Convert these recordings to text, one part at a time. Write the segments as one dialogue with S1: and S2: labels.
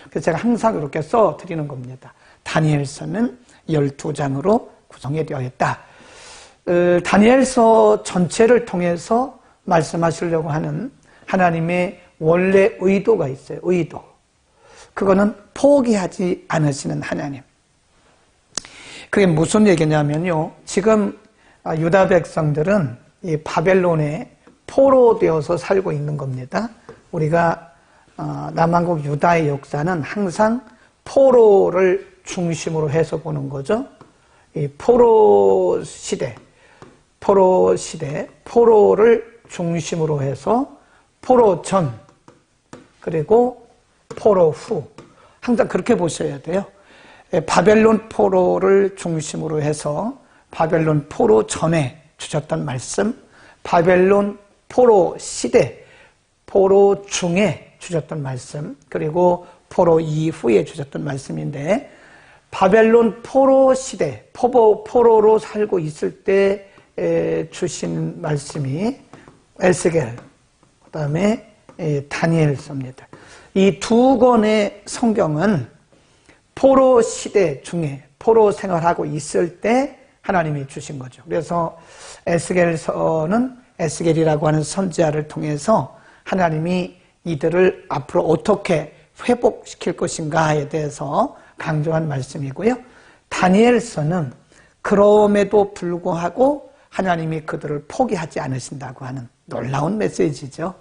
S1: 그래서 제가 항상 이렇게 써드리는 겁니다. 다니엘서는 12장으로 구성이 되어 있다. 다니엘서 전체를 통해서 말씀하시려고 하는 하나님의 원래 의도가 있어요. 의도. 그거는 포기하지 않으시는 하나님. 그게 무슨 얘기냐면요. 지금 유다 백성들은 이 바벨론에 포로되어서 살고 있는 겁니다. 우리가 남한국 유다의 역사는 항상 포로를 중심으로 해서 보는 거죠. 이 포로 시대, 포로를 중심으로 해서 포로 전, 그리고 포로 후. 항상 그렇게 보셔야 돼요. 바벨론 포로를 중심으로 해서 바벨론 포로 전에 주셨던 말씀, 바벨론 포로 시대, 포로 중에 주셨던 말씀, 그리고 포로 이후에 주셨던 말씀인데, 바벨론 포로 시대, 포로로 살고 있을 때 주신 말씀이 에스겔, 그 다음에 다니엘서입니다. 이 두 권의 성경은 포로 시대 중에 포로 생활하고 있을 때 하나님이 주신 거죠. 그래서 에스겔서는 에스겔이라고 하는 선지자를 통해서 하나님이 이들을 앞으로 어떻게 회복시킬 것인가에 대해서 강조한 말씀이고요. 다니엘서는 그럼에도 불구하고 하나님이 그들을 포기하지 않으신다고 하는 놀라운 메시지죠.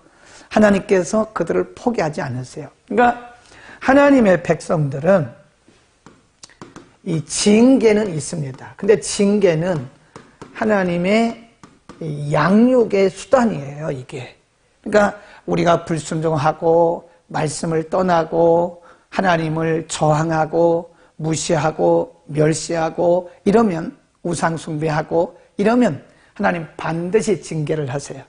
S1: 하나님께서 그들을 포기하지 않으세요. 그러니까 하나님의 백성들은 이 징계는 있습니다. 근데 징계는 하나님의 양육의 수단이에요, 이게. 그러니까 우리가 불순종하고 말씀을 떠나고 하나님을 저항하고 무시하고 멸시하고 이러면 우상 숭배하고 이러면 하나님 반드시 징계를 하세요.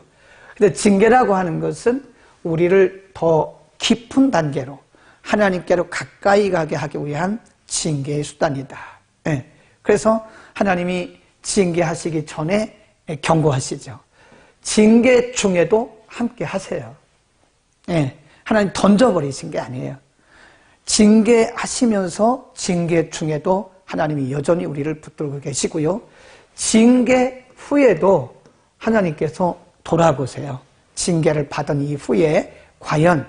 S1: 근데 징계라고 하는 것은 우리를 더 깊은 단계로 하나님께로 가까이 가게 하기 위한 징계의 수단이다. 네. 그래서 하나님이 징계하시기 전에 경고하시죠. 징계 중에도 함께 하세요. 네. 하나님 던져버리신 게 아니에요. 징계하시면서 징계 중에도 하나님이 여전히 우리를 붙들고 계시고요. 징계 후에도 하나님께서 돌아보세요. 징계를 받은 이후에 과연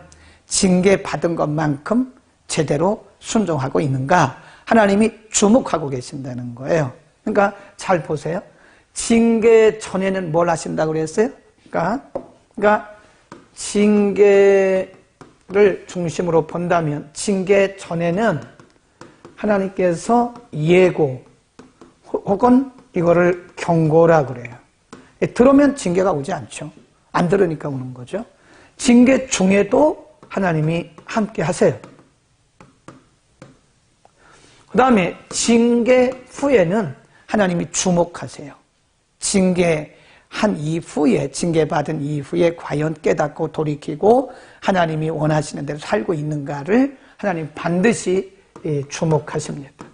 S1: 징계 받은 것만큼 제대로 순종하고 있는가? 하나님이 주목하고 계신다는 거예요. 그러니까 잘 보세요. 징계 전에는 뭘 하신다고 그랬어요? 그러니까 징계를 중심으로 본다면 징계 전에는 하나님께서 예고 혹은 이거를 경고라 그래요. 들으면 징계가 오지 않죠. 안 들으니까 오는 거죠. 징계 중에도 하나님이 함께 하세요. 그 다음에 징계 후에는 하나님이 주목하세요. 징계한 이후에, 징계받은 이후에 과연 깨닫고 돌이키고 하나님이 원하시는 대로 살고 있는가를 하나님 반드시 주목하십니다.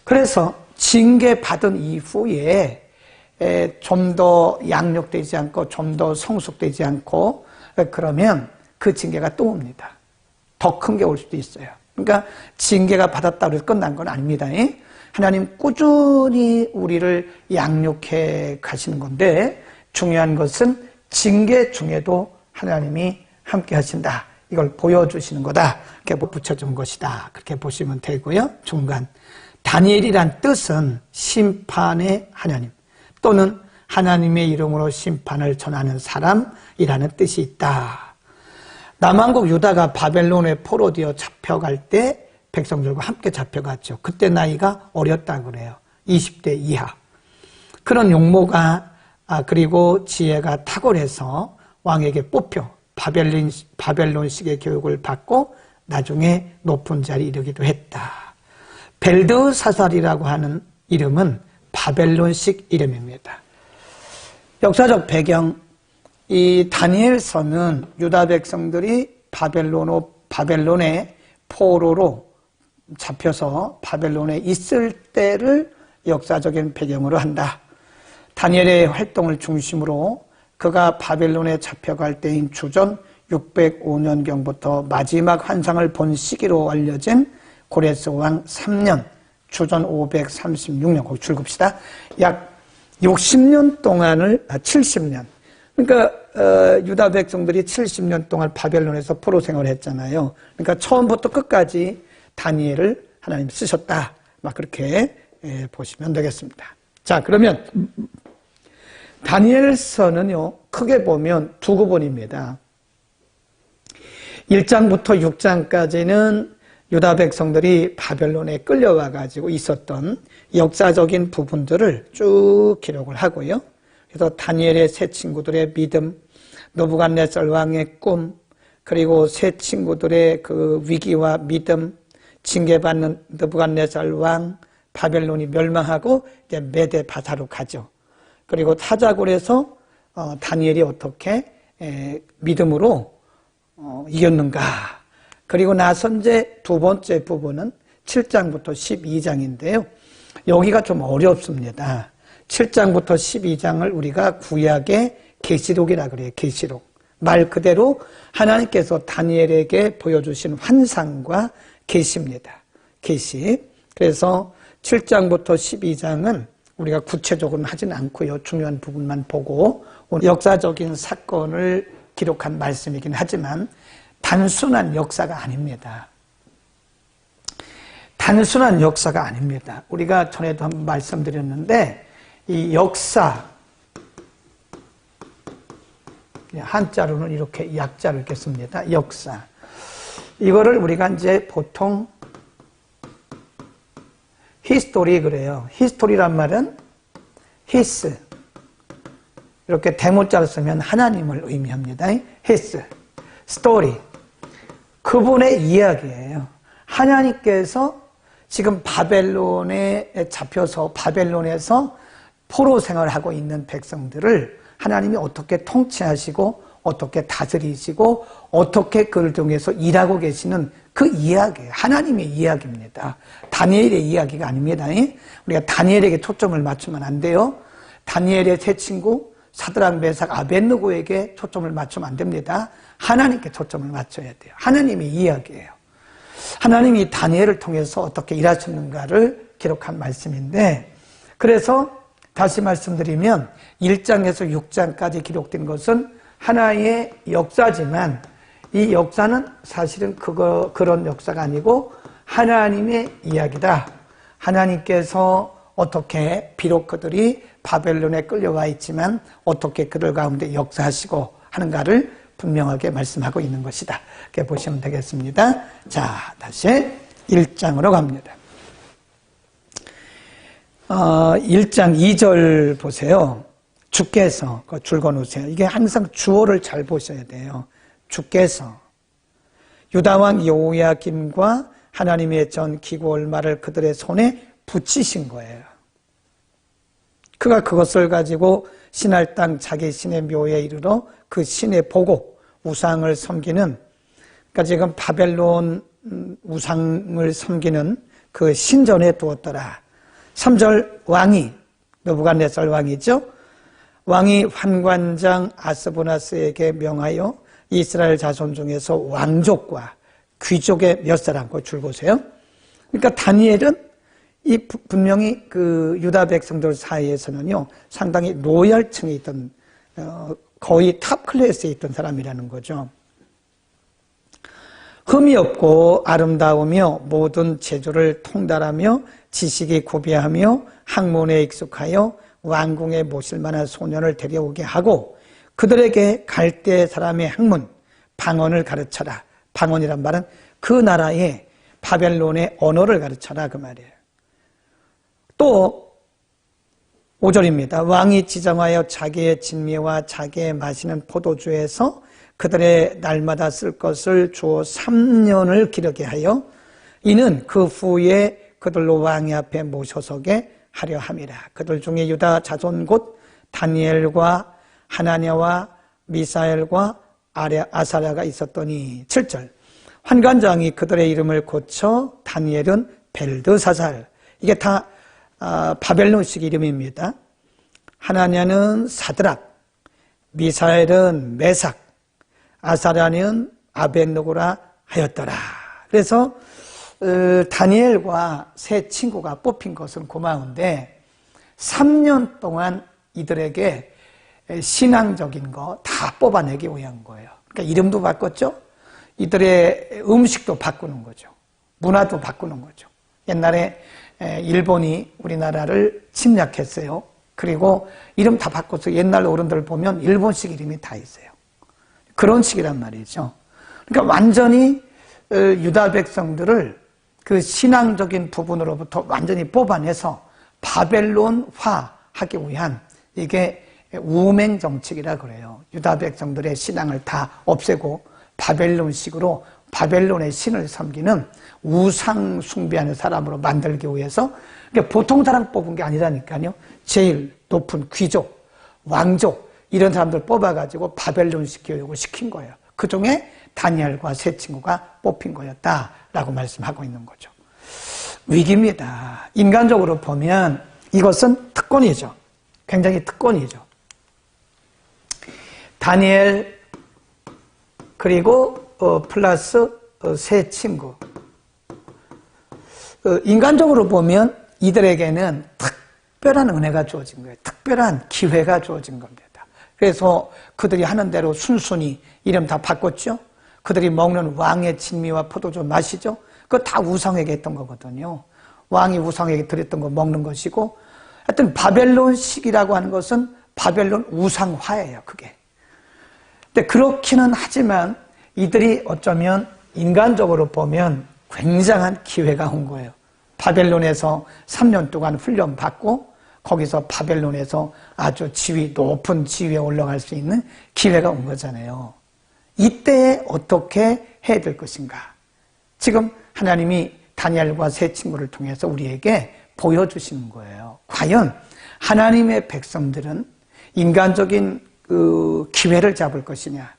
S1: 그래서 징계받은 이후에 좀 더 양육되지 않고 좀 더 성숙되지 않고 그러면 그 징계가 또 옵니다. 더 큰 게 올 수도 있어요. 그러니까 징계가 받았다고 해서 끝난 건 아닙니다. 하나님 꾸준히 우리를 양육해 가시는 건데 중요한 것은 징계 중에도 하나님이 함께 하신다. 이걸 보여주시는 거다. 이렇게 붙여준 것이다. 그렇게 보시면 되고요. 중간 다니엘이란 뜻은 심판의 하나님 또는 하나님의 이름으로 심판을 전하는 사람이라는 뜻이 있다. 남한국 유다가 바벨론에 포로되어 잡혀갈 때 백성들과 함께 잡혀갔죠. 그때 나이가 어렸다고 그래요. 20대 이하. 그런 용모가 그리고 지혜가 탁월해서 왕에게 뽑혀 바벨론식의 교육을 받고 나중에 높은 자리에 이르기도 했다. 벨드사살이라고 하는 이름은 바벨론식 이름입니다. 역사적 배경, 이 다니엘서는 유다 백성들이 바벨론의 포로로 잡혀서 바벨론에 있을 때를 역사적인 배경으로 한다. 다니엘의 활동을 중심으로 그가 바벨론에 잡혀갈 때인 주전 605년경부터 마지막 환상을 본 시기로 알려진 고레스 왕 3년 주전 536년 거기 줄급시다. 약 60년 동안을 70년 그러니까 유다 백성들이 70년 동안 바벨론에서 포로 생활을 했잖아요. 그러니까 처음부터 끝까지 다니엘을 하나님 쓰셨다. 막 그렇게 보시면 되겠습니다. 자, 그러면 다니엘서는요, 크게 보면 두 구본입니다. 1장부터 6장까지는 유다 백성들이 바벨론에 끌려와 가지고 있었던 역사적인 부분들을 쭉 기록을 하고요. 그래서 다니엘의 세 친구들의 믿음, 느부갓네살 왕의 꿈, 그리고 세 친구들의 그 위기와 믿음, 징계받는 느부갓네살 왕, 바벨론이 멸망하고 이제 메데 바사로 가죠. 그리고 타자굴에서 다니엘이 어떻게 믿음으로 이겼는가. 그리고 나서 이제 두 번째 부분은 7장부터 12장인데요. 여기가 좀 어렵습니다. 7장부터 12장을 우리가 구약의 계시록이라 그래요. 계시록. 말 그대로 하나님께서 다니엘에게 보여주신 환상과 계시입니다. 계시. 그래서 7장부터 12장은 우리가 구체적으로는 하지는 않고요. 중요한 부분만 보고 역사적인 사건을 기록한 말씀이긴 하지만 단순한 역사가 아닙니다. 단순한 역사가 아닙니다. 우리가 전에도 한번 말씀드렸는데 이 역사, 한자로는 이렇게 약자를 이렇게 씁니다. 역사. 이거를 우리가 이제 보통 히스토리 그래요. 히스토리란 말은 히스. 이렇게 대문자로 쓰면 하나님을 의미합니다. 히스. 스토리. 그분의 이야기예요. 하나님께서 지금 바벨론에 잡혀서 바벨론에서 포로 생활을 하고 있는 백성들을 하나님이 어떻게 통치하시고 어떻게 다스리시고 어떻게 그를 통해서 일하고 계시는 그 이야기예요. 하나님의 이야기입니다. 다니엘의 이야기가 아닙니다. 우리가 다니엘에게 초점을 맞추면 안 돼요. 다니엘의 세 친구 사드락, 메삭, 아벳느고에게 초점을 맞추면 안 됩니다. 하나님께 초점을 맞춰야 돼요. 하나님의 이야기예요. 하나님이 다니엘을 통해서 어떻게 일하셨는가를 기록한 말씀인데, 그래서 다시 말씀드리면 1장에서 6장까지 기록된 것은 하나의 역사지만 이 역사는 사실은 그런 역사가 아니고 하나님의 이야기다. 하나님께서 어떻게 비록 그들이 바벨론에 끌려와 있지만 어떻게 그들 가운데 역사하시고 하는가를 분명하게 말씀하고 있는 것이다. 이렇게 보시면 되겠습니다. 자, 다시 1장으로 갑니다. 1장 2절 보세요. 주께서, 줄 거놓으세요. 이게 항상 주어를 잘 보셔야 돼요. 주께서 유다왕 여호야김과 하나님의 전 기구 얼마를 그들의 손에 붙이신 거예요. 그가 그것을 가지고 신할 땅 자기 신의 묘에 이르러 그 신에 보고 우상을 섬기는, 그러니까 지금 바벨론 우상을 섬기는 그 신전에 두었더라. 3절 왕이, 느부갓네살 왕이죠. 왕이 환관장 아스보나스에게 명하여 이스라엘 자손 중에서 왕족과 귀족의 몇 사람과 줄 보세요. 그러니까 다니엘은 이 분명히 그 유다 백성들 사이에서는요 상당히 로열층에 있던 거의 탑 클래스에 있던 사람이라는 거죠. 흠이 없고 아름다우며 모든 재주를 통달하며 지식이 구비하며 학문에 익숙하여 왕궁에 모실 만한 소년을 데려오게 하고 그들에게 갈대 사람의 학문, 방언을 가르쳐라. 방언이란 말은 그 나라의 바벨론의 언어를 가르쳐라 그 말이에요. 또 5절입니다. 왕이 지정하여 자기의 진미와 자기의 마시는 포도주에서 그들의 날마다 쓸 것을 주어 3년을 기르게 하여 이는 그 후에 그들로 왕의 앞에 모셔서게 하려 함이라. 그들 중에 유다 자손 곧 다니엘과 하나냐와 미사엘과 아사랴가 있었더니 7절 환관장이 그들의 이름을 고쳐 다니엘은 벨드사살, 이게 다 바벨론식 이름입니다. 하나냐는 사드락, 미사엘은 메삭, 아사랴는 아벳느고라 하였더라. 그래서 다니엘과 세 친구가 뽑힌 것은 고마운데 3년 동안 이들에게 신앙적인 거 다 뽑아내기 위한 거예요. 그러니까 이름도 바꿨죠. 이들의 음식도 바꾸는 거죠. 문화도 바꾸는 거죠. 옛날에 일본이 우리나라를 침략했어요. 그리고 이름 다 바꿔서 옛날 어른들 보면 일본식 이름이 다 있어요. 그런 식이란 말이죠. 그러니까 완전히 유다 백성들을 그 신앙적인 부분으로부터 완전히 뽑아내서 바벨론화하기 위한 이게 우맹 정책이라 그래요. 유다 백성들의 신앙을 다 없애고 바벨론식으로 바벨론의 신을 섬기는 우상 숭배하는 사람으로 만들기 위해서 그러니까 보통 사람 뽑은 게 아니라니까요. 제일 높은 귀족, 왕족 이런 사람들 뽑아가지고 바벨론식 교육을 시킨 거예요. 그중에 다니엘과 세 친구가 뽑힌 거였다라고 말씀하고 있는 거죠. 위기입니다. 인간적으로 보면 이것은 특권이죠. 굉장히 특권이죠. 다니엘 그리고 플러스 세 친구. 인간적으로 보면 이들에게는 특별한 은혜가 주어진 거예요. 특별한 기회가 주어진 겁니다. 그래서 그들이 하는 대로 순순히 이름 다 바꿨죠. 그들이 먹는 왕의 진미와 포도주 마시죠. 그거 다 우상에게 했던 거거든요. 왕이 우상에게 드렸던 거 먹는 것이고 하여튼 바벨론식이라고 하는 것은 바벨론 우상화예요. 그게. 근데 그렇기는 하지만 이들이 어쩌면 인간적으로 보면 굉장한 기회가 온 거예요. 바벨론에서 3년 동안 훈련받고 거기서 바벨론에서 아주 높은 지위에 올라갈 수 있는 기회가 온 거잖아요. 이때에 어떻게 해야 될 것인가? 지금 하나님이 다니엘과 세 친구를 통해서 우리에게 보여주시는 거예요. 과연 하나님의 백성들은 인간적인 그 기회를 잡을 것이냐?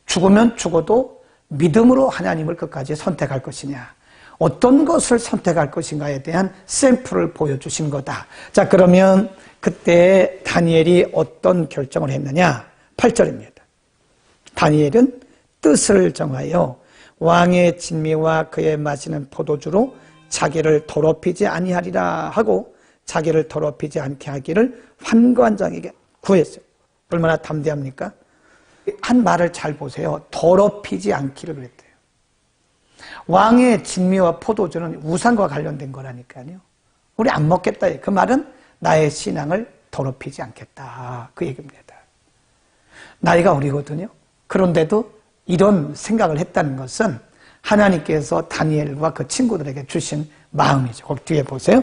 S1: 죽으면 죽어도 믿음으로 하나님을 끝까지 선택할 것이냐? 어떤 것을 선택할 것인가에 대한 샘플을 보여주신 거다. 자, 그러면 그때 다니엘이 어떤 결정을 했느냐? 8절입니다. 다니엘은 뜻을 정하여 왕의 진미와 그의 마시는 포도주로 자기를 더럽히지 아니하리라 하고 자기를 더럽히지 않게 하기를 환관장에게 구했어요. 얼마나 담대합니까? 한 말을 잘 보세요. 더럽히지 않기를 그랬대요. 왕의 진미와 포도주는 우상과 관련된 거라니까요. 우리 안 먹겠다. 그 말은 나의 신앙을 더럽히지 않겠다. 그 얘기입니다. 나이가 어리거든요. 그런데도 이런 생각을 했다는 것은 하나님께서 다니엘과 그 친구들에게 주신 마음이죠. 거기 뒤에 보세요.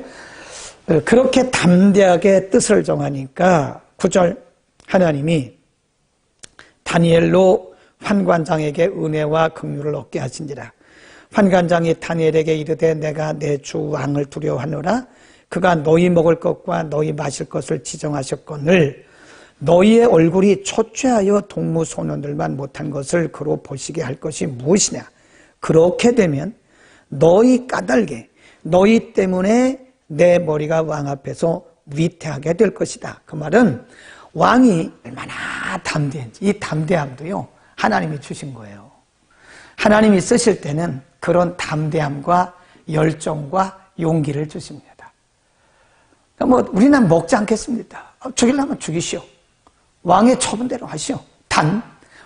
S1: 그렇게 담대하게 뜻을 정하니까 9절 하나님이 다니엘로 환관장에게 은혜와 긍휼을 얻게 하신지라. 환관장이 다니엘에게 이르되 내가 내 주 왕을 두려워하노라. 그가 너희 먹을 것과 너희 마실 것을 지정하셨거늘 너희의 얼굴이 초췌하여 동무 소년들만 못한 것을 그로 보시게 할 것이 무엇이냐. 그렇게 되면 너희 까닭에 너희 때문에 내 머리가 왕 앞에서 위태하게 될 것이다. 그 말은 왕이 얼마나 담대한지 이 담대함도요 하나님이 주신 거예요. 하나님이 쓰실 때는 그런 담대함과 열정과 용기를 주십니다. 뭐 우리는 먹지 않겠습니다. 죽이려면 죽이시오. 왕의 처분대로 하시오. 단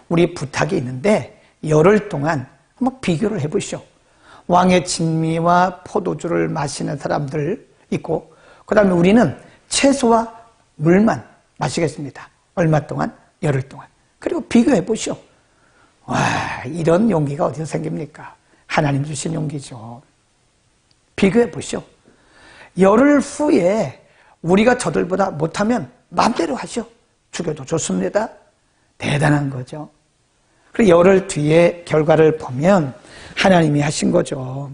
S1: 우리 부탁이 있는데 열흘 동안 한번 비교를 해보시오. 왕의 진미와 포도주를 마시는 사람들 있고 그 다음에 우리는 채소와 물만 마시겠습니다. 얼마 동안? 열흘 동안. 그리고 비교해 보시오. 와, 이런 용기가 어디서 생깁니까? 하나님 주신 용기죠. 비교해 보시오. 열흘 후에 우리가 저들보다 못하면 마음대로 하시오. 죽여도 좋습니다. 대단한 거죠. 그리고 열흘 뒤에 결과를 보면 하나님이 하신 거죠.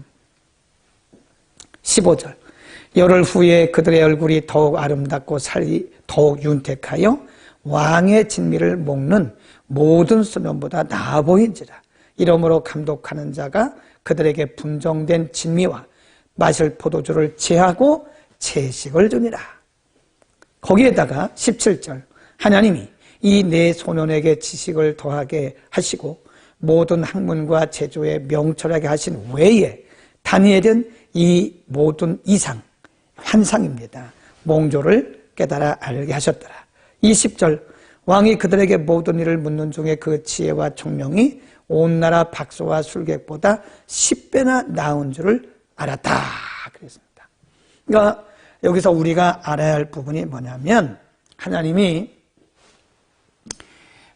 S1: 15절. 열흘 후에 그들의 얼굴이 더욱 아름답고 살이 더욱 윤택하여 왕의 진미를 먹는 모든 소년보다 나아 보인지라. 이러므로 감독하는 자가 그들에게 분정된 진미와 마실 포도주를 제하고 채식을 주니라. 거기에다가 17절 하나님이 이 네 소년에게 지식을 더하게 하시고 모든 학문과 제조에 명철하게 하신 외에 다니엘은 이 모든 이상, 환상입니다. 몽조를 깨달아 알게 하셨더라. 20절 왕이 그들에게 모든 일을 묻는 중에 그 지혜와 총명이 온 나라 박소와 술객보다 10배나 나은 줄을 알았다. 그랬습니다. 그러니까 여기서 우리가 알아야 할 부분이 뭐냐면 하나님이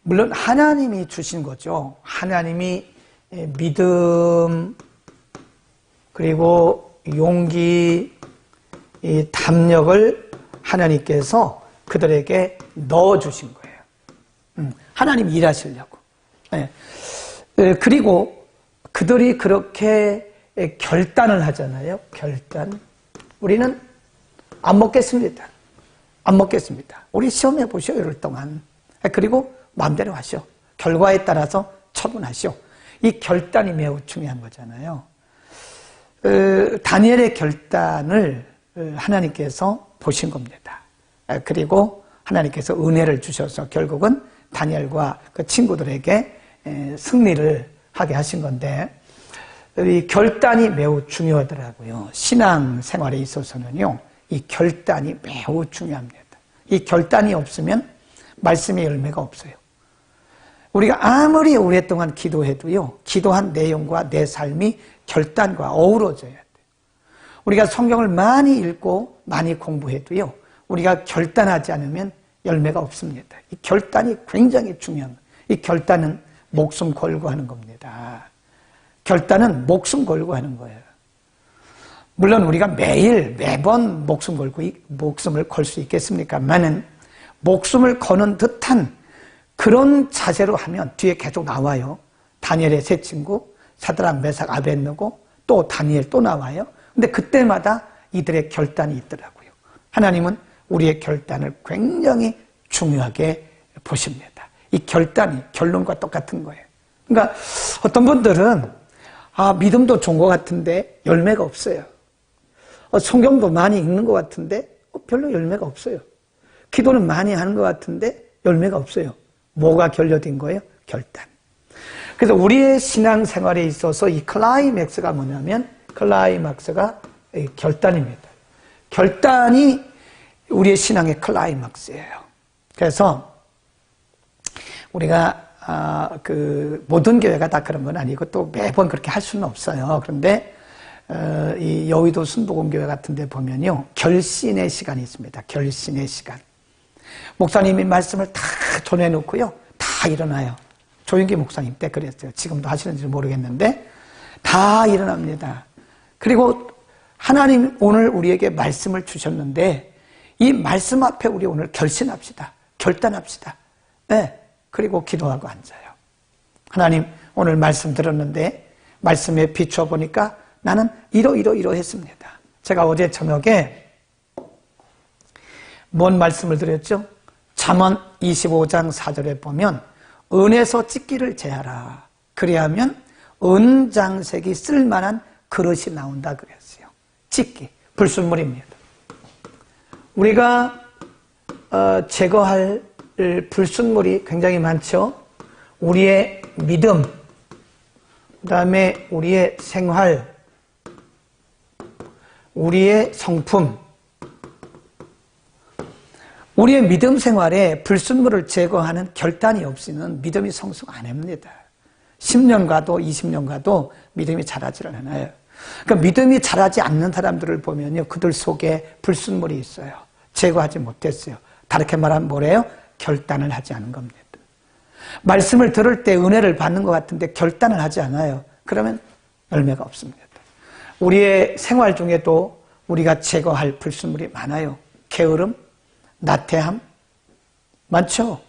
S1: 물론 하나님이 주신 거죠. 하나님이 믿음 그리고 용기, 이 담력을 하나님께서 그들에게 넣어주신 거예요. 하나님 일하시려고. 네. 그리고 그들이 그렇게 결단을 하잖아요. 결단. 우리는 안 먹겠습니다. 안 먹겠습니다. 우리 시험해 보시오, 이럴 동안. 그리고 마음대로 하시오. 결과에 따라서 처분하시오. 이 결단이 매우 중요한 거잖아요. 다니엘의 결단을 하나님께서 보신 겁니다. 그리고 하나님께서 은혜를 주셔서 결국은 다니엘과 그 친구들에게 승리를 하게 하신 건데 이 결단이 매우 중요하더라고요. 신앙 생활에 있어서는요. 이 결단이 매우 중요합니다. 이 결단이 없으면 말씀의 열매가 없어요. 우리가 아무리 오랫동안 기도해도요. 기도한 내용과 내 삶이 결단과 어우러져야 돼요. 우리가 성경을 많이 읽고 많이 공부해도요. 우리가 결단하지 않으면 열매가 없습니다. 이 결단이 굉장히 중요한 거예요. 이 결단은 목숨 걸고 하는 겁니다. 결단은 목숨 걸고 하는 거예요. 물론 우리가 매번 목숨을 걸 수 있겠습니까만은 목숨을 거는 듯한 그런 자세로 하면 뒤에 계속 나와요. 다니엘의 세 친구, 사드락, 메삭, 아벳느고 또 다니엘 또 나와요. 근데 그때마다 이들의 결단이 있더라고요. 하나님은 우리의 결단을 굉장히 중요하게 보십니다. 이 결단이 결론과 똑같은 거예요. 그러니까 어떤 분들은 믿음도 좋은 것 같은데 열매가 없어요. 성경도 많이 읽는 것 같은데 별로 열매가 없어요. 기도는 많이 하는 것 같은데 열매가 없어요. 뭐가 결여된 거예요? 결단. 그래서 우리의 신앙생활에 있어서 이 클라이맥스가 뭐냐면 클라이막스가 결단입니다. 결단이 우리의 신앙의 클라이막스예요. 그래서 우리가 모든 교회가 다 그런 건 아니고 또 매번 그렇게 할 수는 없어요. 그런데 이 여의도 순복음교회 같은 데 보면요. 결신의 시간이 있습니다. 결신의 시간. 목사님이 말씀을 다 전해놓고요. 다 일어나요. 조윤기 목사님 때 그랬어요. 지금도 하시는지 모르겠는데 다 일어납니다. 그리고 하나님 오늘 우리에게 말씀을 주셨는데 이 말씀 앞에 우리 오늘 결심합시다. 결단합시다. 네. 그리고 기도하고 앉아요. 하나님 오늘 말씀 들었는데 말씀에 비추어 보니까 나는 이러했습니다. 제가 어제 저녁에 뭔 말씀을 드렸죠? 잠언 25장 4절에 보면 은에서 찢기를 제하라. 그래야면 은장색이 쓸만한 그릇이 나온다 그랬어요. 찢기, 불순물입니다. 우리가 제거할 불순물이 굉장히 많죠. 우리의 믿음, 그 다음에 우리의 생활, 우리의 성품, 우리의 믿음 생활에 불순물을 제거하는 결단이 없이는 믿음이 성숙 안 합니다. 10년 가도 20년 가도 믿음이 자라지를 않아요. 그러니까 믿음이 자라지 않는 사람들을 보면요. 그들 속에 불순물이 있어요. 제거하지 못했어요. 다르게 말하면 뭐래요? 결단을 하지 않은 겁니다. 말씀을 들을 때 은혜를 받는 것 같은데 결단을 하지 않아요. 그러면 열매가 없습니다. 우리의 생활 중에도 우리가 제거할 불순물이 많아요. 게으름, 나태함, 많죠?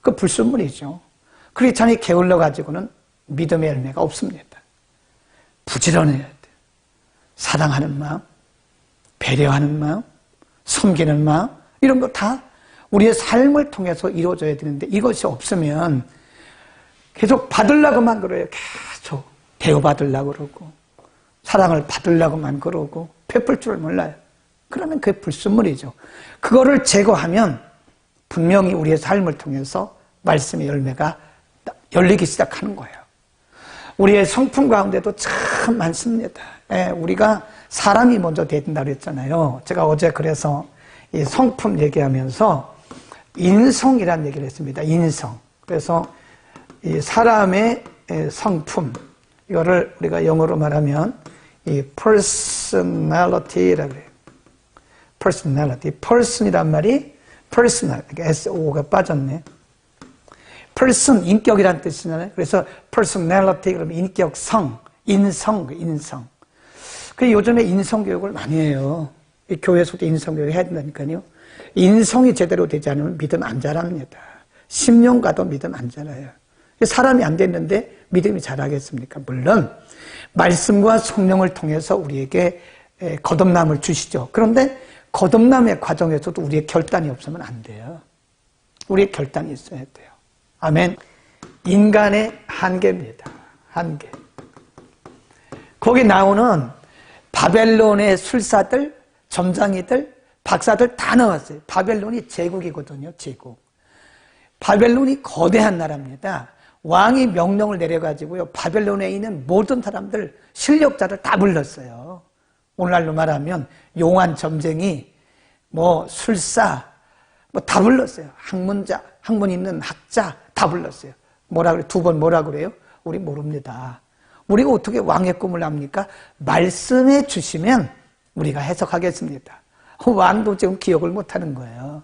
S1: 그 불순물이죠. 크리스찬이 게을러 가지고는 믿음의 열매가 없습니다. 부지런해야 돼요. 사랑하는 마음, 배려하는 마음, 섬기는 마음, 이런 거 다 우리의 삶을 통해서 이루어져야 되는데 이것이 없으면 계속 받으려고만 그래요. 계속 대우받으려고 그러고 사랑을 받으려고만 그러고 베풀 줄 몰라요. 그러면 그게 불순물이죠. 그거를 제거하면 분명히 우리의 삶을 통해서 말씀의 열매가 열리기 시작하는 거예요. 우리의 성품 가운데도 참 많습니다. 우리가 사람이 먼저 된다고 했잖아요. 제가 어제 그래서 이 성품 얘기하면서 인성이라는 얘기를 했습니다. 인성. 그래서 이 사람의 성품, 이거를 우리가 영어로 말하면 이 personality라고 해요. personality. person이란 말이 personal, SO가 빠졌네. person, 인격이란 뜻이잖아요. 그래서 personality, 그러면 인격성, 인성. 그래서 요즘에 인성교육을 많이 해요. 이 교회에서도 인성교육 해야 된다니까요. 인성이 제대로 되지 않으면 믿음 안 자랍니다. 10년 가도 믿음 안 자라요. 사람이 안 됐는데 믿음이 자라겠습니까? 물론 말씀과 성령을 통해서 우리에게 거듭남을 주시죠. 그런데 거듭남의 과정에서도 우리의 결단이 없으면 안 돼요. 우리의 결단이 있어야 돼요. 아멘. 인간의 한계입니다. 한계. 거기 나오는 바벨론의 술사들, 점장이들, 박사들 다 나왔어요. 바벨론이 제국이거든요. 제국. 바벨론이 거대한 나라입니다. 왕이 명령을 내려가지고요, 바벨론에 있는 모든 사람들, 실력자들 다 불렀어요. 오늘날로 말하면 용한 점쟁이, 술사, 다 불렀어요. 학문자, 학문 있는 학자 다 불렀어요. 뭐라 그래? 두 번 뭐라 그래요? 우리 모릅니다. 우리가 어떻게 왕의 꿈을 압니까? 말씀해 주시면 우리가 해석하겠습니다. 왕도 지금 기억을 못하는 거예요.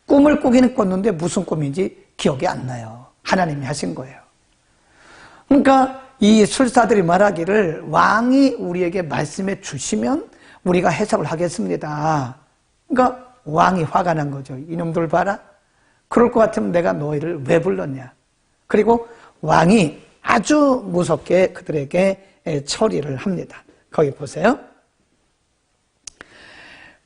S1: 꿈을 꾸기는 꿨는데 무슨 꿈인지 기억이 안 나요. 하나님이 하신 거예요. 그러니까 이 술사들이 말하기를 왕이 우리에게 말씀해 주시면 우리가 해석을 하겠습니다. 그러니까 왕이 화가 난 거죠. 이놈들 봐라. 그럴 것 같으면 내가 너희를 왜 불렀냐. 그리고 왕이 아주 무섭게 그들에게 처리를 합니다. 거기 보세요.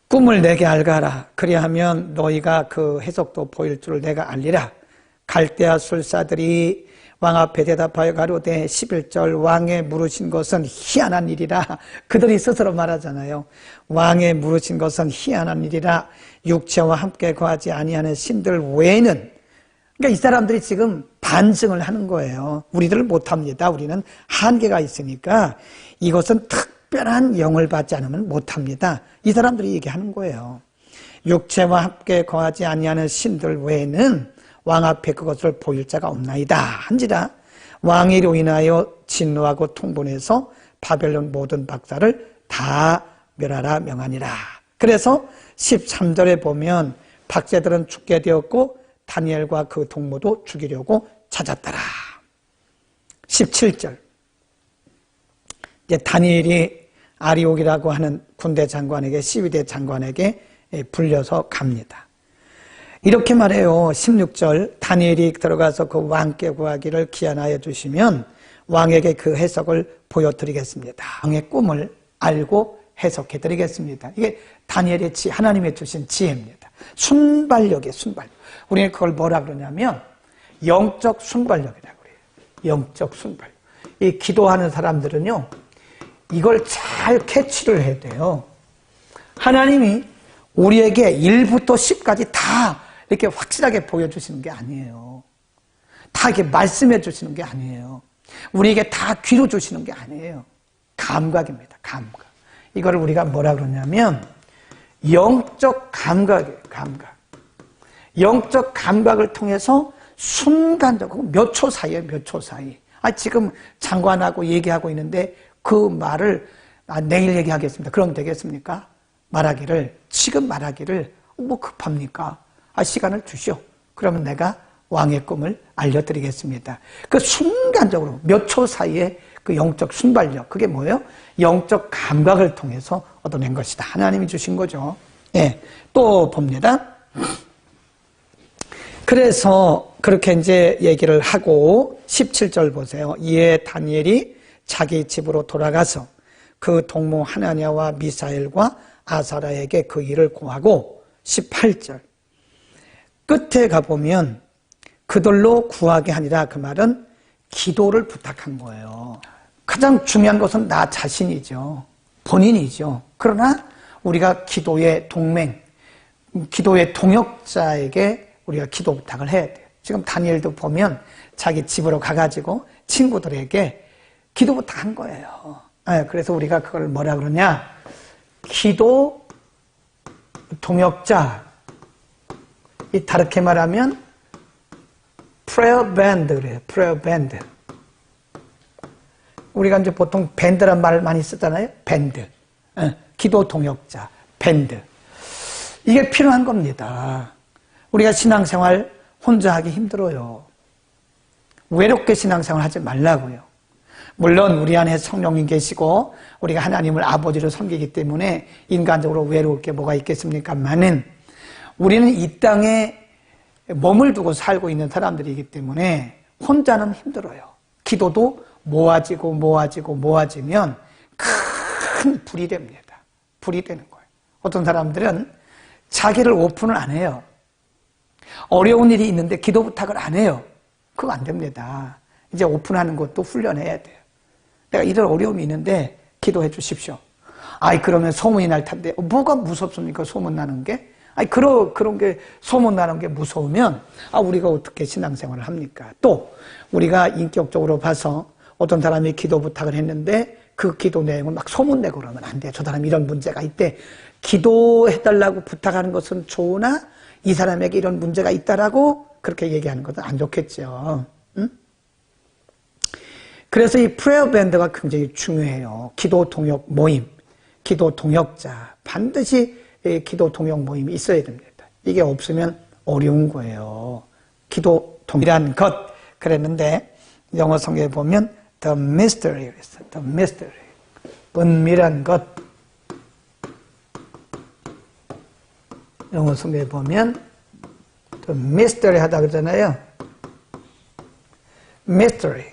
S1: 꿈을 내게 알가라. 그리하면 너희가 그 해석도 보일 줄 내가 알리라. 갈대아 술사들이 왕 앞에 대답하여 가로되 11절 왕의 물으신 것은 희한한 일이라. 그들이 스스로 말하잖아요. 왕의 물으신 것은 희한한 일이라. 육체와 함께 거하지 아니하는 신들 외에는. 그러니까 이 사람들이 지금 반증을 하는 거예요. 우리들은 못합니다. 우리는 한계가 있으니까 이것은 특별한 영을 받지 않으면 못합니다. 이 사람들이 얘기하는 거예요. 육체와 함께 거하지 아니하는 신들 외에는 왕 앞에 그것을 보일 자가 없나이다 한지라. 왕이 이로 인하여 진노하고 통분해서 바벨론 모든 박사를 다 멸하라 명하니라. 그래서 13절에 보면 박사들은 죽게 되었고 다니엘과 그 동무도 죽이려고 찾았더라. 17절. 이제 다니엘이 아리옥이라고 하는 군대 장관에게, 시위대 장관에게 불려서 갑니다. 이렇게 말해요. 16절. 다니엘이 들어가서 그 왕께 구하기를 기한하여 주시면 왕에게 그 해석을 보여드리겠습니다. 왕의 꿈을 알고 해석해 드리겠습니다. 이게 다니엘의 지혜, 하나님의 주신 지혜입니다. 순발력이에요. 순발력. 우리는 그걸 뭐라 그러냐면 영적 순발력이라고 그래요. 영적 순발력. 이 기도하는 사람들은요, 이걸 잘 캐치를 해야 돼요. 하나님이 우리에게 1부터 10까지 다 이렇게 확실하게 보여주시는 게 아니에요. 다 이렇게 말씀해 주시는 게 아니에요. 우리에게 다 귀로 주시는 게 아니에요. 감각입니다. 감각. 이거를 우리가 뭐라 그러냐면 영적 감각이에요. 감각. 영적 감각을 통해서 순간적으로 몇 초 사이에 몇 초 사이. 지금 장관하고 얘기하고 있는데 그 말을 내일 얘기하겠습니다. 그럼 되겠습니까? 지금 말하기를 뭐 급합니까? 시간을 주시오. 그러면 내가 왕의 꿈을 알려드리겠습니다. 그 순간적으로 몇 초 사이에 그 영적 순발력, 그게 뭐예요? 영적 감각을 통해서 얻어낸 것이다. 하나님이 주신 거죠. 예, 또 봅니다. 그래서 그렇게 이제 얘기를 하고 17절 보세요. 이에 다니엘이 자기 집으로 돌아가서 그 동무 하나냐와 미사엘과 아사라에게 그 일을 고하고 18절. 끝에 가보면 그들로 구하게 하니라. 그 말은 기도를 부탁한 거예요. 가장 중요한 것은 나 자신이죠. 본인이죠. 그러나 우리가 기도의 동맹, 기도의 동역자에게 우리가 기도 부탁을 해야 돼요. 지금 다니엘도 보면 자기 집으로 가가지고 친구들에게 기도부터 한 거예요. 그래서 우리가 그걸 뭐라 그러냐? 기도 동역자. 이 다르게 말하면 prayer band 그래요. prayer band. 우리가 이제 보통 밴드란 말을 많이 쓰잖아요. 밴드. 기도 동역자. 밴드. 이게 필요한 겁니다. 우리가 신앙생활 혼자 하기 힘들어요. 외롭게 신앙생활 하지 말라고요. 물론 우리 안에 성령이 계시고 우리가 하나님을 아버지로 섬기기 때문에 인간적으로 외로울 게 뭐가 있겠습니까만은 우리는 이 땅에 몸을 두고 살고 있는 사람들이기 때문에 혼자는 힘들어요. 기도도 모아지면 큰 불이 됩니다. 불이 되는 거예요. 어떤 사람들은 자기를 오픈을 안 해요. 어려운 일이 있는데 기도 부탁을 안 해요. 그거 안 됩니다. 이제 오픈하는 것도 훈련해야 돼요. 내가 이런 어려움이 있는데 기도해 주십시오. 그러면 소문이 날 텐데 뭐가 무섭습니까? 소문 나는 게? 그런 게 소문 나는 게 무서우면 우리가 어떻게 신앙생활을 합니까? 또 우리가 인격적으로 봐서 어떤 사람이 기도 부탁을 했는데 그 기도 내용을 막 소문내고 그러면 안 돼. 저 사람이 이런 문제가 있대. 기도해달라고 부탁하는 것은 좋으나 이 사람에게 이런 문제가 있다라고 그렇게 얘기하는 것은 안 좋겠죠. 응? 그래서 이 프레어 밴드가 굉장히 중요해요. 기도 동역 모임, 기도 동역자. 반드시 기도 동역 모임이 있어야 됩니다. 이게 없으면 어려운 거예요. 기도 동일한 것 그랬는데 영어 성경에 보면 the mystery 그랬어요. the mystery. 은밀한 것. 영어 성경에 보면 the mystery 하다 그러잖아요. mystery.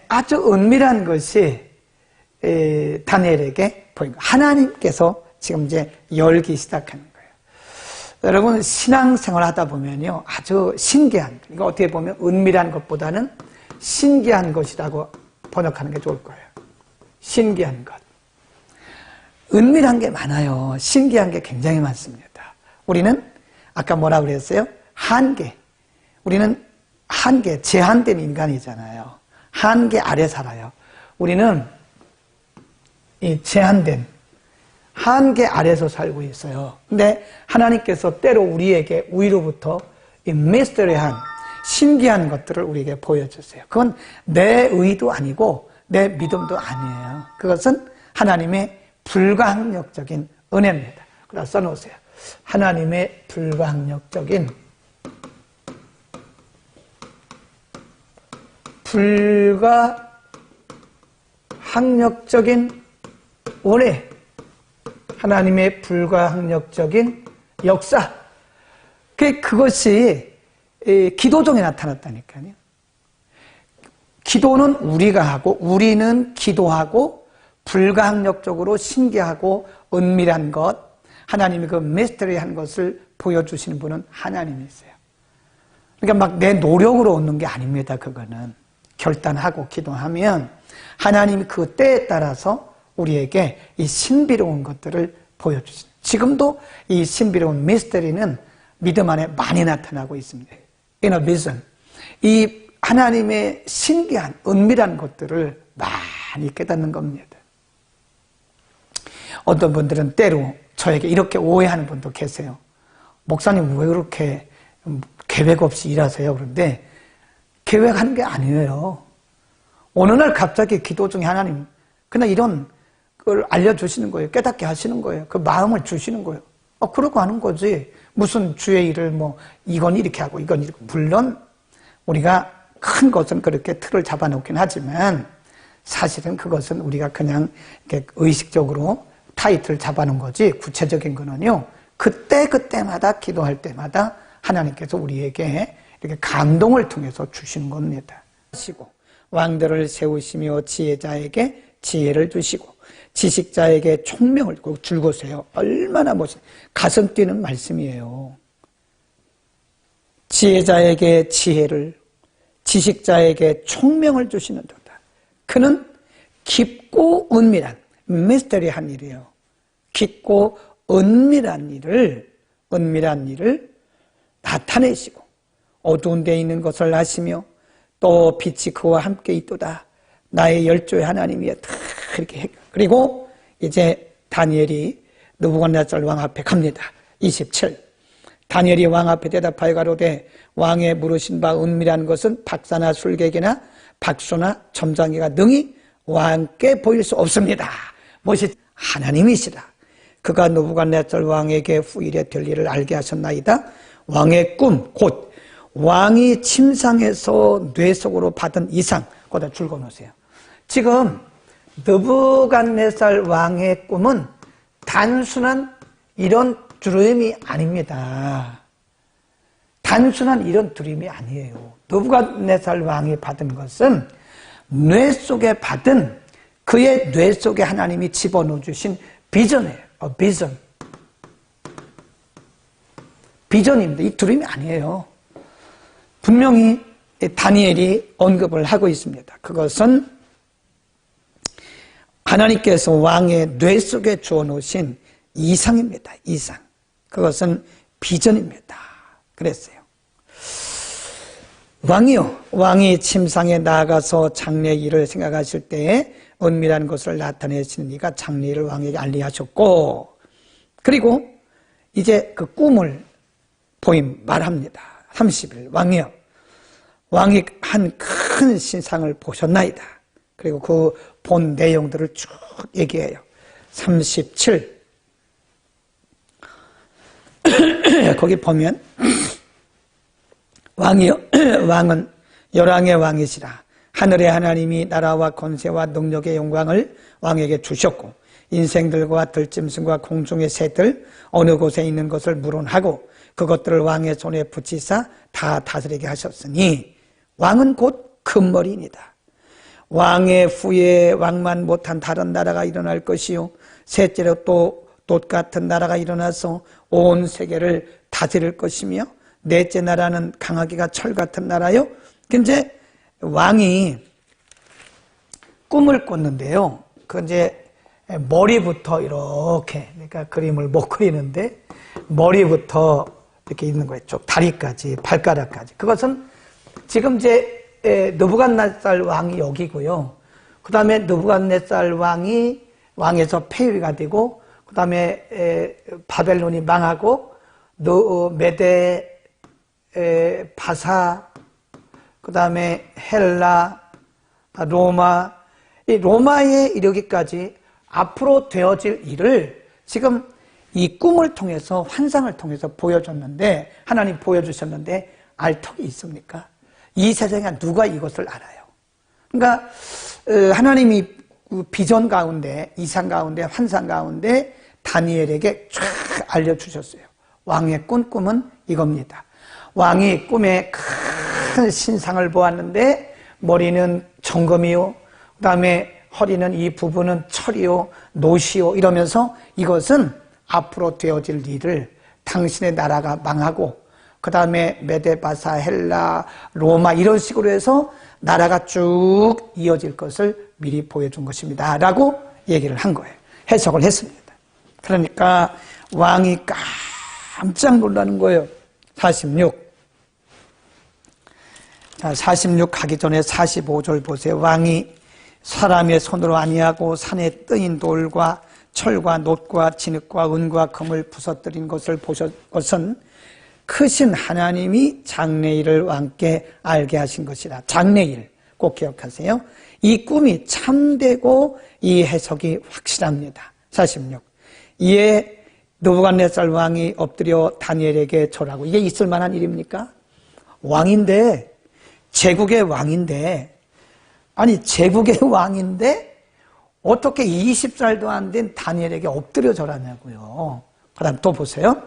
S1: 아주 은밀한 것이 다니엘에게 보인 거예요. 하나님께서 지금 이제 열기 시작하는 거예요. 여러분 신앙생활 하다 보면요 아주 신기한, 이거 어떻게 보면 은밀한 것보다는 신기한 것이라고 번역하는 게 좋을 거예요. 신기한 것. 은밀한 게 많아요. 신기한 게 굉장히 많습니다. 우리는 아까 뭐라 그랬어요? 한계. 우리는 한계, 제한된 인간이잖아요. 한계 아래 살아요. 우리는 이 제한된 한계 아래서 살고 있어요. 근데 하나님께서 때로 우리에게 위로부터 이 미스터리한 신기한 것들을 우리에게 보여주세요. 그건 내 의도 아니고 내 믿음도 아니에요. 그것은 하나님의 불가항력적인 은혜입니다. 그래서 써놓으세요. 하나님의 불가항력적인 은혜, 하나님의 불가항력적인 역사. 그것이 기도중에 나타났다니까요. 기도는 우리가 하고 우리는 기도하고 불가항력적으로 신기하고 은밀한 것, 하나님이 그 미스터리한 것을 보여주시는 분은 하나님이세요. 그러니까 막 내 노력으로 얻는 게 아닙니다. 그거는 결단하고 기도하면 하나님이 그 때에 따라서 우리에게 이 신비로운 것들을 보여주시는, 지금도 이 신비로운 미스터리는 믿음 안에 많이 나타나고 있습니다. In a vision. 이 하나님의 신기한 은밀한 것들을 많이 깨닫는 겁니다. 어떤 분들은 때로 저에게 이렇게 오해하는 분도 계세요. 목사님 왜 그렇게 계획 없이 일하세요? 그런데 계획하는 게 아니에요. 어느 날 갑자기 기도 중에 하나님 그냥 이런 걸 알려주시는 거예요. 깨닫게 하시는 거예요. 그 마음을 주시는 거예요. 그러고 하는 거지. 무슨 주의 일을 이건 이렇게 하고 이건 이렇게. 물론 우리가 큰 것은 그렇게 틀을 잡아놓긴 하지만 사실은 그것은 우리가 그냥 이렇게 의식적으로 타이틀 잡아놓은 거지 구체적인 거는요. 그때마다 기도할 때마다 하나님께서 우리에게 이렇게 감동을 통해서 주시는 겁니다. 왕들을 세우시며 지혜자에게 지혜를 주시고 지식자에게 총명을 줄고세요. 얼마나 멋진 가슴 뛰는 말씀이에요. 지혜자에게 지혜를, 지식자에게 총명을 주시는도다. 그는 깊고 은밀한 미스터리한 일이에요. 깊고 은밀한 일을 나타내시고 어두운 데 있는 것을 아시며 또 또 빛이 그와 함께 있도다. 나의 열조의 하나님이여. 이렇게 해. 그리고 이제 다니엘이 느부갓네살 왕 앞에 갑니다. 27. 다니엘이 왕 앞에 대답하여 가로되 왕의 물으신 바 은밀한 것은 박사나 술객이나 박수나 점장이가 능히 왕께 보일 수 없습니다. 무엇이 하나님이시라. 그가 느부갓네살 왕에게 후일에 될 일을 알게 하셨나이다. 왕의 꿈, 곧 왕이 침상에서 뇌 속으로 받은 이상, 거기다 줄거 놓으세요. 지금 느부갓네살 왕의 꿈은 단순한 이런 드림이 아닙니다. 단순한 이런 드림이 아니에요. 느부갓네살 왕이 받은 것은 뇌 속에 받은 그의 뇌 속에 하나님이 집어넣어 주신 비전이에요. 비전. 비전입니다. 이 드림이 아니에요. 분명히 다니엘이 언급을 하고 있습니다. 그것은 하나님께서 왕의 뇌 속에 주어 놓으신 이상입니다. 이상. 그것은 비전입니다. 그랬어요. 왕이요. 왕이 침상에 나아가서 장래 일을 생각하실 때에 은밀한 것을 나타내시는 이가 장래 일을 왕에게 알리하셨고, 그리고 이제 그 꿈을 말합니다. 30일. 왕이요. 왕이 한 큰 신상을 보셨나이다. 그리고 그 본 내용들을 쭉 얘기해요. 37. 거기 보면 왕이요. 왕은 열왕의 왕이시라. 하늘의 하나님이 나라와 권세와 능력의 영광을 왕에게 주셨고 인생들과 들짐승과 공중의 새들 어느 곳에 있는 것을 물론하고 그것들을 왕의 손에 붙이사 다 다스리게 하셨으니 왕은 곧 금머리이니다. 왕의 후에 왕만 못한 다른 나라가 일어날 것이요 셋째로 또 똑같은 나라가 일어나서 온 세계를 다스릴 것이며 넷째 나라는 강하기가 철 같은 나라요. 근데 왕이 꿈을 꿨는데요. 그 이제 머리부터 이렇게, 그러니까 그림을 못 그리는데 머리부터 이렇게 있는 거예요. 쭉 다리까지, 발가락까지. 그것은 지금 이제 느부갓네살 왕이 여기고요. 그 다음에 느부갓네살 왕이 왕에서 폐위가 되고, 그 다음에 바벨론이 망하고, 메데, 바사, 그 다음에 헬라, 로마, 이 로마에 이르기까지 앞으로 되어질 일을 지금 이 꿈을 통해서, 환상을 통해서 보여줬는데, 하나님 보여주셨는데 알 턱이 있습니까? 이 세상에 누가 이것을 알아요? 그러니까 하나님이 비전 가운데, 이상 가운데, 환상 가운데 다니엘에게 쫙 알려주셨어요. 왕의 꿈은 이겁니다. 왕이 꿈에 큰 신상을 보았는데 머리는 정금이요, 그 다음에 허리는 이 부분은 철이요, 노시요, 이러면서 이것은 앞으로 되어질 일을, 당신의 나라가 망하고 그 다음에 메데바사, 헬라, 로마 이런 식으로 해서 나라가 쭉 이어질 것을 미리 보여준 것입니다 라고 얘기를 한 거예요. 해석을 했습니다. 그러니까 왕이 깜짝 놀라는 거예요. 46. 자, 46 가기 전에 45절 보세요. 왕이 사람의 손으로 아니하고 산에 뜨인 돌과 철과 놋과 진흙과 은과 금을 부서뜨린 것을 보셨 것은 크신 하나님이 장래일을 왕께 알게 하신 것이라. 장래일 꼭 기억하세요. 이 꿈이 참되고 이 해석이 확실합니다. 46. 이에 느부갓네살 왕이 엎드려 다니엘에게 절하고, 이게 있을 만한 일입니까? 왕인데, 제국의 왕인데, 아니 제국의 왕인데 어떻게 20살도 안 된 다니엘에게 엎드려 절하냐고요. 그 다음 또 보세요.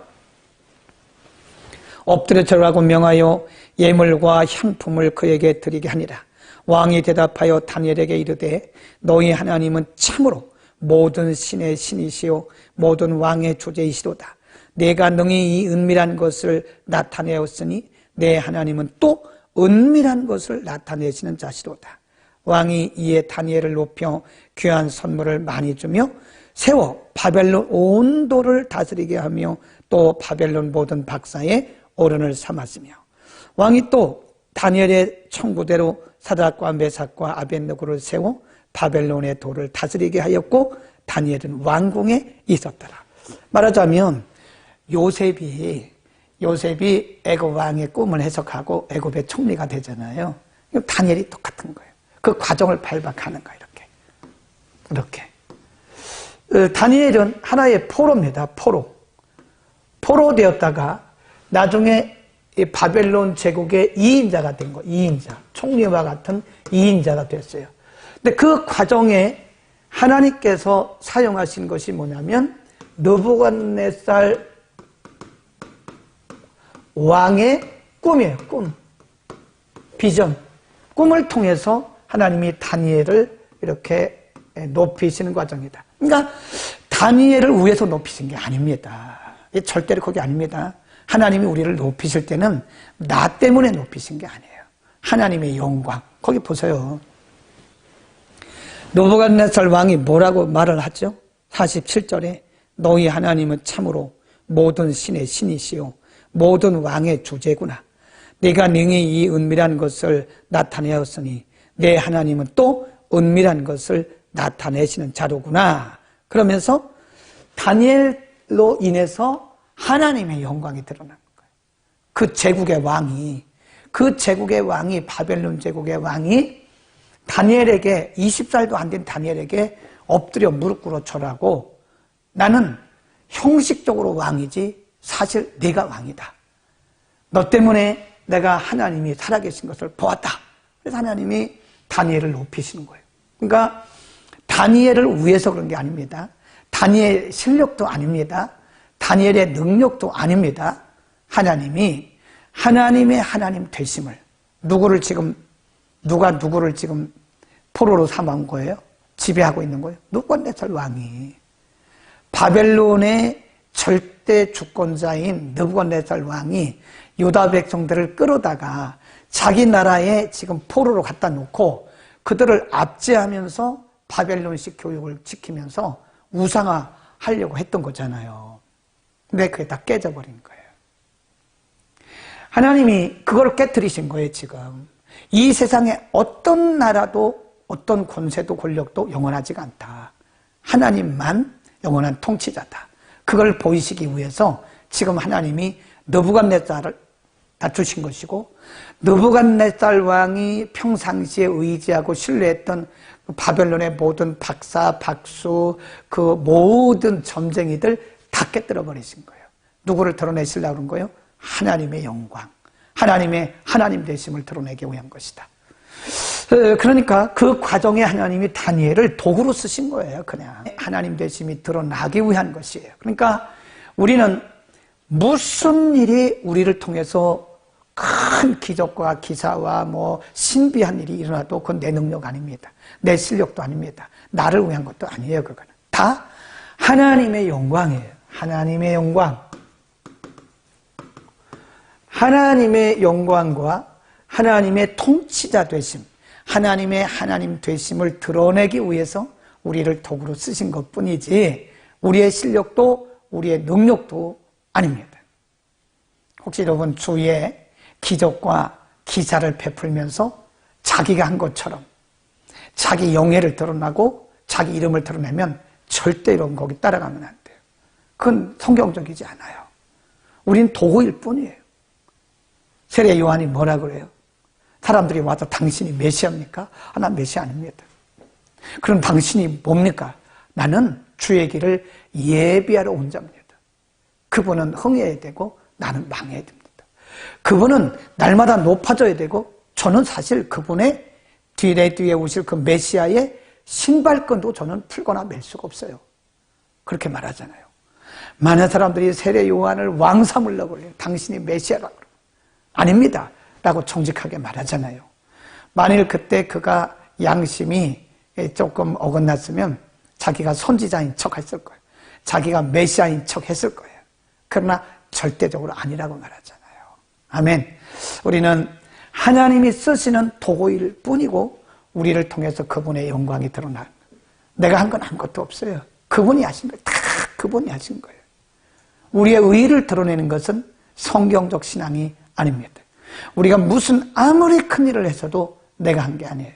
S1: 엎드려 절하고 명하여 예물과 향품을 그에게 드리게 하니라. 왕이 대답하여 다니엘에게 이르되 너희 하나님은 참으로 모든 신의 신이시오 모든 왕의 주제이시로다. 내가 능히 이 은밀한 것을 나타내었으니 내 하나님은 또 은밀한 것을 나타내시는 자시로다. 왕이 이에 다니엘을 높여 귀한 선물을 많이 주며 세워 바벨론 온 도를 다스리게 하며 또 바벨론 모든 박사의 어른을 삼았으며, 왕이 또 다니엘의 청구대로 사드락과 메삭과 아벳느고를 세워 바벨론의 도를 다스리게 하였고 다니엘은 왕궁에 있었더라. 말하자면 요셉이 애굽 왕의 꿈을 해석하고 애굽의 총리가 되잖아요. 다니엘이 똑같은 거예요. 그 과정을 발박하는 거예요. 이렇게. 다니엘은 하나의 포로입니다. 포로 되었다가 나중에 이 바벨론 제국의 2인자가 된 거예요. 2인자. 총리와 같은 2인자가 됐어요. 근데 그 과정에 하나님께서 사용하신 것이 뭐냐면 느부갓네살 왕의 꿈이에요. 꿈. 비전. 꿈을 통해서 하나님이 다니엘을 이렇게 높이시는 과정이다. 그러니까 다니엘을 위해서 높이신 게 아닙니다. 절대로 그게 아닙니다. 하나님이 우리를 높이실 때는 나 때문에 높이신 게 아니에요. 하나님의 영광. 거기 보세요. 느부갓네살 왕이 뭐라고 말을 하죠? 47절에 너희 하나님은 참으로 모든 신의 신이시요 모든 왕의 주제구나. 네가 능히 이 은밀한 것을 나타내었으니 내 하나님은 또 은밀한 것을 나타내시는 자로구나. 그러면서 다니엘로 인해서 하나님의 영광이 드러나는 거예요. 그 제국의 왕이 바벨론 제국의 왕이 다니엘에게 20살도 안 된 다니엘에게 엎드려 무릎 꿇어 절하고 나는 형식적으로 왕이지 사실 내가 왕이다. 너 때문에 내가 하나님이 살아계신 것을 보았다. 그래서 하나님이 다니엘을 높이시는 거예요. 그러니까 다니엘을 위해서 그런 게 아닙니다. 다니엘 실력도 아닙니다. 다니엘의 능력도 아닙니다. 하나님이 하나님의 하나님 되심을 누가 누구를 지금 포로로 삼아온 거예요? 지배하고 있는 거예요? 느부갓네살 왕이 바벨론의 절대 주권자인 느부갓네살 왕이 유다 백성들을 끌어다가 자기 나라에 지금 포로로 갖다 놓고 그들을 압제하면서 바벨론식 교육을 지키면서 우상화하려고 했던 거잖아요. 근데 그게 다 깨져버린 거예요. 하나님이 그걸 깨뜨리신 거예요, 지금. 이 세상에 어떤 나라도 어떤 권세도 권력도 영원하지가 않다. 하나님만 영원한 통치자다. 그걸 보이시기 위해서 지금 하나님이 느부갓네살을 낮추신 것이고 느부갓네살 왕이 평상시에 의지하고 신뢰했던 바벨론의 모든 박사, 박수, 그 모든 점쟁이들 다 깨뜨려 버리신 거예요. 누구를 드러내시려고 그런 거예요? 하나님의 영광, 하나님의 하나님 되심을 드러내기 위한 것이다. 그러니까 그 과정에 하나님이 다니엘을 도구로 쓰신 거예요. 그냥 하나님 되심이 드러나기 위한 것이에요. 그러니까 우리는 무슨 일이 우리를 통해서 큰 기적과 기사와 뭐 신비한 일이 일어나도 그건 내 능력 아닙니다. 내 실력도 아닙니다. 나를 위한 것도 아니에요. 그거는 다 하나님의 영광이에요. 하나님의 영광. 하나님의 영광과 하나님의 통치자 되심, 하나님의 하나님 되심을 드러내기 위해서 우리를 도구로 쓰신 것뿐이지 우리의 실력도 우리의 능력도 아닙니다. 혹시 여러분 주위에 기적과 기사를 베풀면서 자기가 한 것처럼 자기 영예를 드러나고 자기 이름을 드러내면 절대 이런 거기 따라가면 안 돼요. 그건 성경적이지 않아요. 우린 도구일 뿐이에요. 세례 요한이 뭐라 그래요? 사람들이 와서 당신이 메시아입니까? 난 메시아 아닙니다. 그럼 당신이 뭡니까? 나는 주의 길을 예비하러 온 자입니다. 그분은 흥해야 되고 나는 망해야 됩니다. 그분은 날마다 높아져야 되고 저는 사실 그분의 뒤에 오실 그 메시아의 신발끈도 저는 풀거나 맬 수가 없어요. 그렇게 말하잖아요. 많은 사람들이 세례 요한을 왕 삼으려고 그래요. 당신이 메시아라고 그래요. 아닙니다. 라고 정직하게 말하잖아요. 만일 그때 그가 양심이 조금 어긋났으면 자기가 선지자인 척 했을 거예요. 자기가 메시아인 척 했을 거예요. 그러나 절대적으로 아니라고 말하잖아요. 아멘. 우리는 하나님이 쓰시는 도구일 뿐이고 우리를 통해서 그분의 영광이 드러나. 내가 한 건 아무것도 없어요. 그분이 하신 거예요. 다 그분이 하신 거예요. 우리의 의의를 드러내는 것은 성경적 신앙이 아닙니다. 우리가 무슨 아무리 큰 일을 했어도 내가 한 게 아니에요.